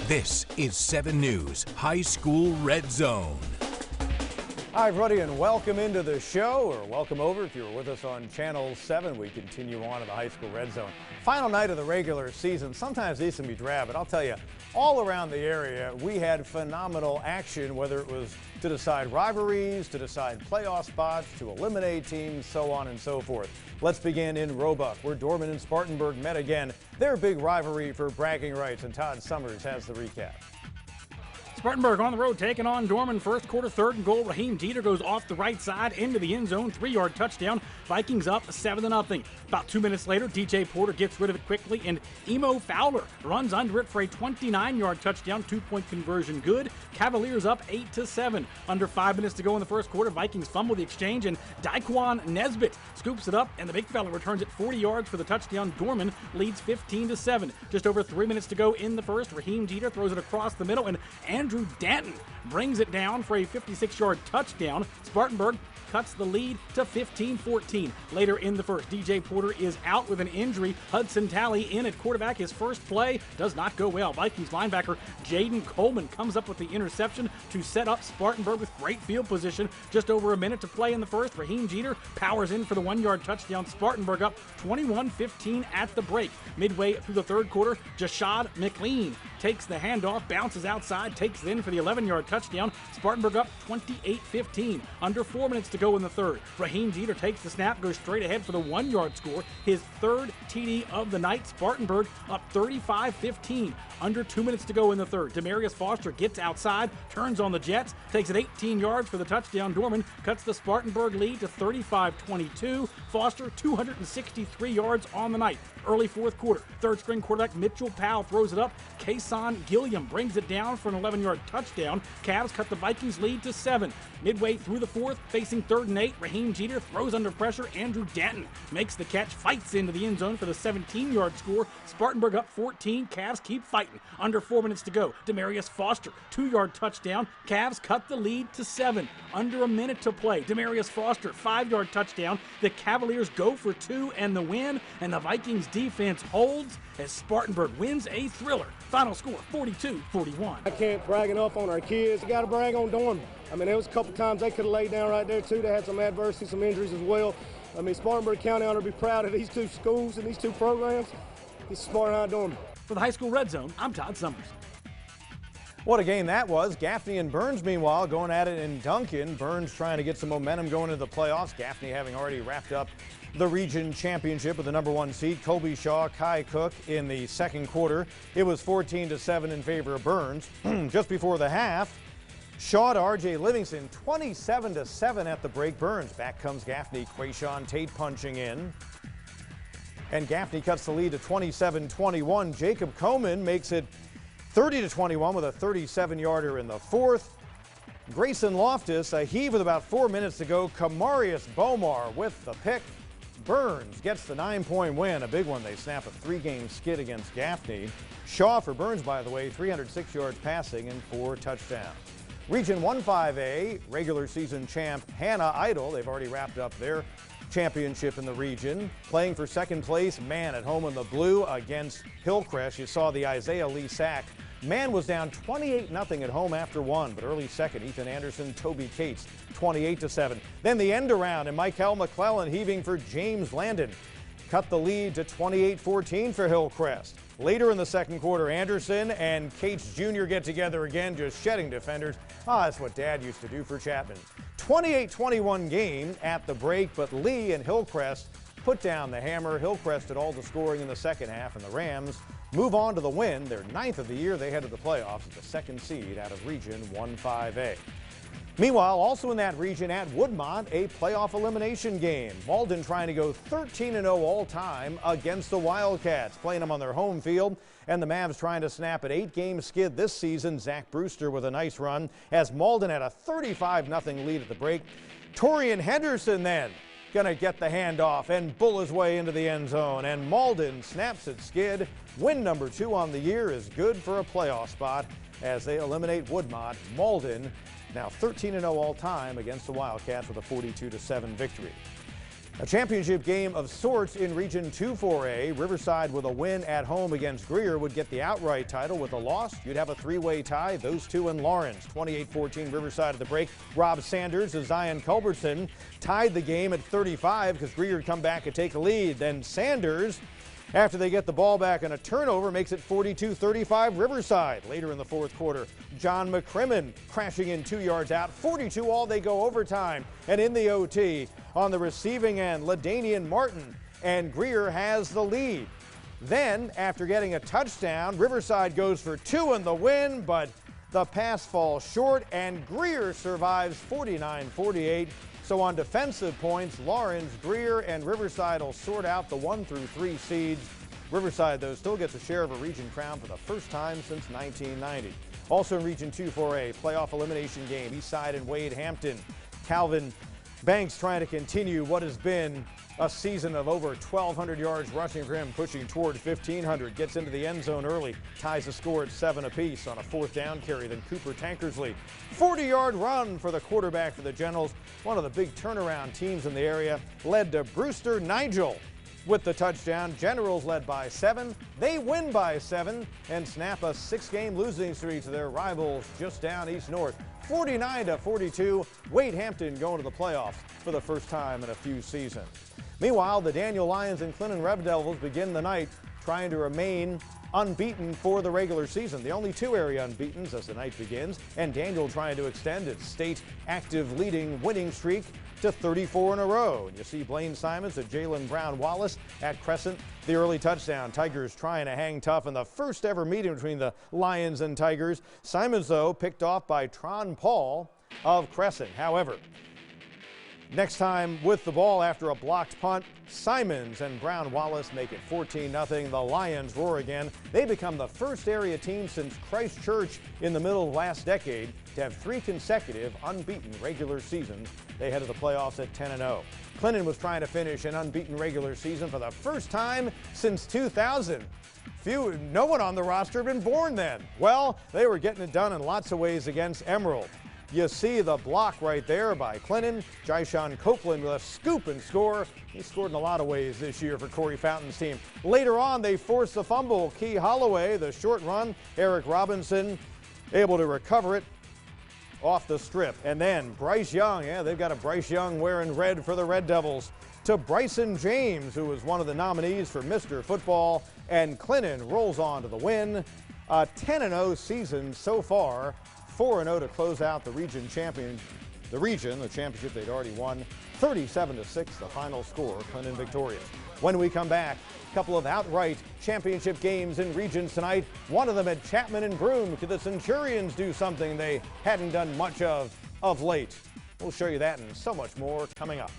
This is 7 News High School Red Zone. Hi, everybody, and welcome into the show, or welcome over if you were with us on Channel 7. We continue on in the High School Red Zone. Final night of the regular season. Sometimes these can be drab, but I'll tell you, all around the area, we had phenomenal action, whether it was to decide rivalries, to decide playoff spots, to eliminate teams, so on and so forth. Let's begin in Roebuck, where Dorman and Spartanburg met again. Their big rivalry for bragging rights, and Todd Summers has the recap. Spartanburg on the road taking on Dorman. First quarter, third and goal. Raheem Jeter goes off the right side into the end zone. 3-yard touchdown. Vikings up 7-0. About 2 minutes later, DJ Porter gets rid of it quickly, and Emo Fowler runs under it for a 29-yard touchdown. 2-point conversion good. Cavaliers up 8-7. Under 5 minutes to go in the first quarter, Vikings fumble the exchange, and Daquan Nesbitt scoops it up, and the big fella returns it 40 yards for the touchdown. Dorman leads 15-7. Just over 3 minutes to go in the first. Raheem Jeter throws it across the middle, and Andrew Danton brings it down for a 56-yard touchdown. Spartanburg cuts the lead to 15-14. Later in the first, DJ Porter is out with an injury. Hudson Talley in at quarterback. His first play does not go well. Vikings linebacker Jaden Coleman comes up with the interception to set up Spartanburg with great field position. Just over a minute to play in the first. Raheem Jeter powers in for the 1-yard touchdown. Spartanburg up 21-15 at the break. Midway through the third quarter, Jashad McLean takes the handoff, bounces outside, takes it in for the 11-yard touchdown. Spartanburg up 28-15. Under 4 minutes to go in the third. Raheem Jeter takes the snap, goes straight ahead for the 1-yard score. His third TD of the night. Spartanburg up 35-15. Under 2 minutes to go in the third. Demarius Foster gets outside, turns on the Jets, takes it 18 yards for the touchdown. Dorman cuts the Spartanburg lead to 35-22. Foster 263 yards on the night. Early fourth quarter, third string quarterback Mitchell Powell throws it up. Kason Gilliam brings it down for an 11-yard touchdown. Cavs cut the Vikings lead to 7. Midway through the fourth, facing 3rd and 8, Raheem Jeter throws under pressure. Andrew Danton makes the catch, fights into the end zone for the 17-yard score. Spartanburg up 14. Cavs keep fighting. Under 4 minutes to go, Demarius Foster, 2-yard touchdown. Cavs cut the lead to 7. Under a minute to play, Demarius Foster, 5-yard touchdown. The Cavaliers go for 2 and the win, and the Vikings defense holds as Spartanburg wins a thriller. Final score 42-41. I can't brag enough on our kids. You got to brag on Dorman. I mean, there was a couple times they could have laid down right there too. They had some adversity, some injuries as well. I mean, Spartanburg County ought to be proud of these two schools and these two programs. This is Smart High Dorman. For the High School Red Zone, I'm Todd Summers. What a game that was. Gaffney and Burns, meanwhile, going at it in Duncan. Burns trying to get some momentum going into the playoffs. Gaffney having already wrapped up the region championship with the #1 seed, Kobe Shaw, Kai Cook in the second quarter. It was 14-7 in favor of Burns. Just before the half, Shaw to R.J. Livingston, 27-7 at the break. Burns. Back comes Gaffney. Quayshawn Tate punching in. And Gaffney cuts the lead to 27-21. Jacob Coleman makes it 30-21 with a 37-yarder in the fourth. Grayson Loftus, a heave with about 4 minutes to go. Kamarius Bomar with the pick. Burns gets the 9-point win, a big one. They snap a 3-game skid against Gaffney. Shaw for Burns, by the way, 306 yards passing and 4 touchdowns. Region 1-5A, regular season champ Hannah Idle. They've already wrapped up their championship in the region. Playing for second place, Mann at home in the blue against Hillcrest. You saw the Isaiah Lee sack. Mann was down 28-0 at home after 1, but early second, Ethan Anderson, Toby Cates, 28-7. Then the end around, and Michael McClellan heaving for James Landon. Cut the lead to 28-14 for Hillcrest. Later in the second quarter, Anderson and Cates Jr. get together again, just shedding defenders. That's what Dad used to do for Chapman. 28-21 game at the break, but Lee and Hillcrest put down the hammer. Hillcrest did all the scoring in the second half, and the Rams move on to the win. Their 9th of the year. They head to the playoffs as the 2nd seed out of Region 1-5A. Meanwhile, also in that region at Woodmont, a playoff elimination game. Malden trying to go 13-0 all-time against the Wildcats, playing them on their home field. And the Mavs trying to snap an 8-game skid this season. Zach Brewster with a nice run as Malden had a 35-0 lead at the break. Torian Henderson then going to get the handoff and bull his way into the end zone. And Malden snaps its skid. Win #2 on the year is good for a playoff spot as they eliminate Woodmont. Malden now 13-0 all time against the Wildcats with a 42-7 victory. A championship game of sorts in Region 2 4A. Riverside with a win at home against Greer would get the outright title. With a loss, you'd have a three-way tie, those two in Lawrence. 28-14 Riverside at the break. Rob Sanders to Zion Culbertson tied the game at 35 because Greer had come back and take the lead. Then Sanders, after they get the ball back on a turnover, makes it 42-35 Riverside. Later in the fourth quarter, John McCrimmon crashing in 2 yards out. 42 all, they go overtime. And in the OT, on the receiving end, LaDanian Martin, and Greer has the lead. Then, after getting a touchdown, Riverside goes for two in the win, but the pass falls short, and Greer survives 49-48. So on defensive points, Lawrence, Greer, and Riverside will sort out the 1 through 3 seeds. Riverside, though, still gets a share of a region crown for the first time since 1990. Also in Region 2 4A, playoff elimination game, Eastside and Wade Hampton. Calvin Banks trying to continue what has been a season of over 1,200 yards rushing for him, pushing toward 1,500. Gets into the end zone early, ties the score at 7 apiece on a fourth down carry. Then Cooper Tankersley, 40-yard run for the quarterback for the Generals. One of the big turnaround teams in the area, led to Brewster Nigel with the touchdown. Generals led by 7. They win by 7 and snap a 6-game losing streak to their rivals just down east north. 49-42, Wade Hampton going to the playoffs for the first time in a few seasons. Meanwhile, the Daniel Lions and Clinton Red Devils begin the night trying to remain unbeaten for the regular season. The only two area unbeatens as the night begins, and Daniel trying to extend its state active leading winning streak to 34 in a row. And you see Blaine Simons and Jalen Brown Wallace at Crescent, the early touchdown. Tigers trying to hang tough in the first ever meeting between the Lions and Tigers. Simons, though, picked off by Tron Paul of Crescent. However, next time with the ball after a blocked punt, Simons and Brown Wallace make it 14-0. The Lions roar again. They become the first area team since Christchurch in the middle of last decade to have 3 consecutive unbeaten regular seasons. They head to the playoffs at 10-0. Clinton was trying to finish an unbeaten regular season for the first time since 2000. No one on the roster had been born then. Well, they were getting it done in lots of ways against Emerald. You see the block right there by Clinton. Jyshawn Copeland with a scoop and score. He scored in a lot of ways this year for Corey Fountain's team. Later on, they forced the fumble. Key Holloway, the short run. Eric Robinson able to recover it off the strip. And then Bryce Young, they've got a Bryce Young wearing red for the Red Devils, to Bryson James, who was one of the nominees for Mr. Football. And Clinton rolls on to the win. A 10-0 season so far. 4-0 to close out the region champion. The championship they'd already won. 37-6 the final score, Clinton victorious. When we come back, a couple of outright championship games in regions tonight. One of them at Chapman and Broome. Could the Centurions do something they hadn't done much of late? We'll show you that and so much more coming up.